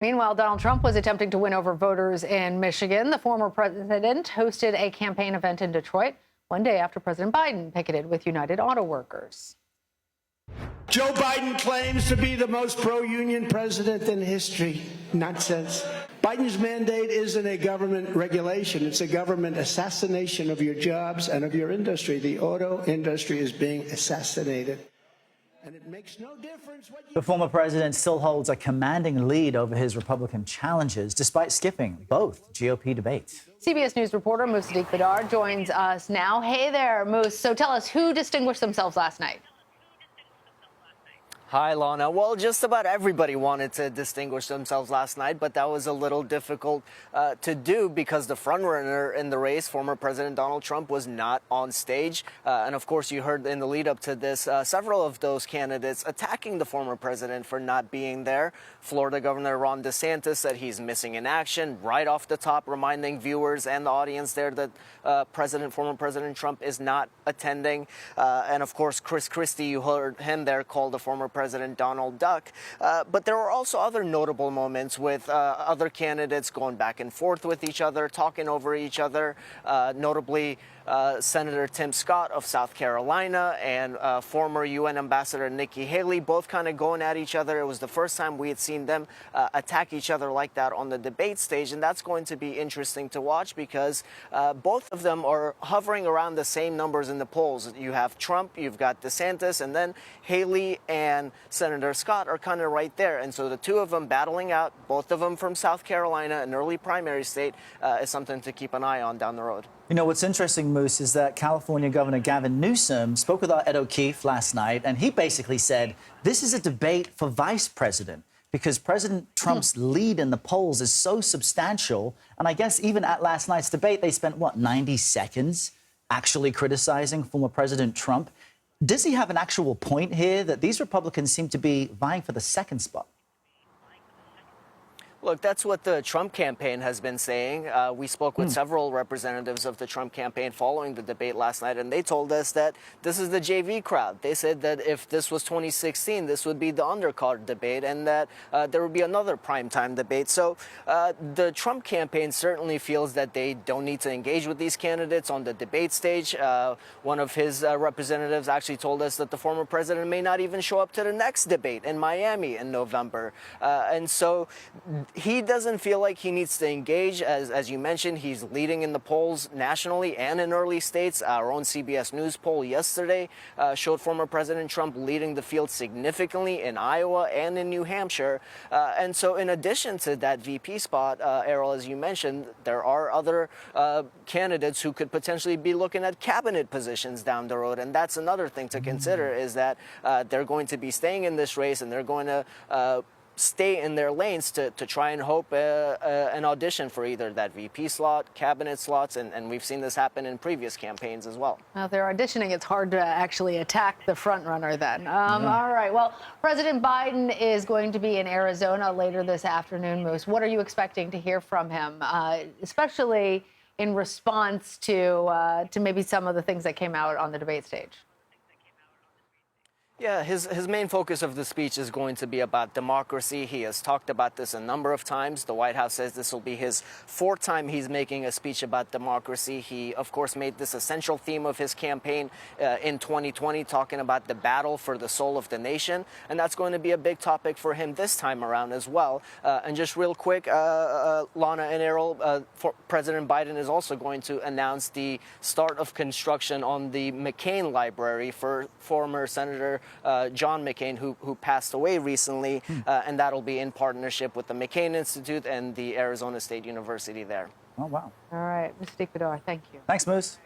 Meanwhile, Donald Trump was attempting to win over voters in Michigan. The former president hosted a campaign event in Detroit one day after President Biden picketed with United Auto Workers. Joe Biden claims to be the most pro-union president in history. Nonsense. Biden's mandate isn't a government regulation. It's a government assassination of your jobs and of your industry. The auto industry is being assassinated. And it makes no difference what you... The former president still holds a commanding lead over his Republican challengers, despite skipping both GOP debates. CBS News reporter Musadiq Bidar joins us now. Hey there, Moose. So tell us, who distinguished themselves last night? Hi, Lana. Well, just about everybody wanted to distinguish themselves last night, but that was a little difficult to do because the frontrunner in the race, former President Donald Trump, was not on stage. And of course, you heard in the lead up to this, several of those candidates attacking the former president for not being there. Florida Governor Ron DeSantis said he's missing in action right off the top, reminding viewers and the audience there that former President Trump is not attending. And of course, Chris Christie, you heard him there, called the former President Donald Duck. But there were also other notable moments with other candidates going back and forth with each other, talking over each other, notably Senator Tim Scott of South Carolina and former UN Ambassador Nikki Haley, both kind of going at each other. It was the first time we had seen them attack each other like that on the debate stage, and that's going to be interesting to watch because both of them are hovering around the same numbers in the polls. You have Trump, you've got DeSantis, and then Haley and Senator Scott are kind of right there. And so the two of them battling out, both of them from South Carolina, an early primary state, is something to keep an eye on down the road. You know, what's interesting, Moose, is that California Governor Gavin Newsom spoke with our Ed O'Keefe last night, and he basically said this is a debate for vice president because President Trump's lead in the polls is so substantial. And I guess even at last night's debate, they spent, 90 seconds actually criticizing former President Trump. Does he have an actual point here that these Republicans seem to be vying for the second spot? Look, that's what the Trump campaign has been saying. We spoke with several representatives of the Trump campaign following the debate last night, and they told us that this is the JV crowd. They said that if this was 2016, this would be the undercard debate and that there would be another primetime debate. So the Trump campaign certainly feels that they don't need to engage with these candidates on the debate stage. One of his representatives actually told us that the former president may not even show up to the next debate in Miami in November. And so he doesn't feel like he needs to engage. As you mentioned, he's leading in the polls nationally and in early states. Our own CBS News poll yesterday showed former President Trump leading the field significantly in Iowa and in New Hampshire. And so in addition to that VP spot, Errol, as you mentioned, there are other candidates who could potentially be looking at cabinet positions down the road. And that's another thing to consider is that they're going to be staying in this race and they're going to stay in their lanes to try and hope an audition for either that VP slot, cabinet slots, and we've seen this happen in previous campaigns as well. Well, if they're auditioning, it's hard to actually attack the front runner then. All right. Well, President Biden is going to be in Arizona later this afternoon, Moose. What are you expecting to hear from him, especially in response to maybe some of the things that came out on the debate stage? Yeah, his main focus of the speech is going to be about democracy. He has talked about this a number of times. The White House says this will be his fourth time he's making a speech about democracy. He, of course, made this a central theme of his campaign in 2020, talking about the battle for the soul of the nation. And that's going to be a big topic for him this time around as well. And just real quick, Lana and Errol, President Biden is also going to announce the start of construction on the McCain Library for former Senator John McCain, who passed away recently, and that'll be in partnership with the McCain Institute and the Arizona State University there. Oh, wow. All right. Musadiq Bidar, thank you. Thanks, Moose.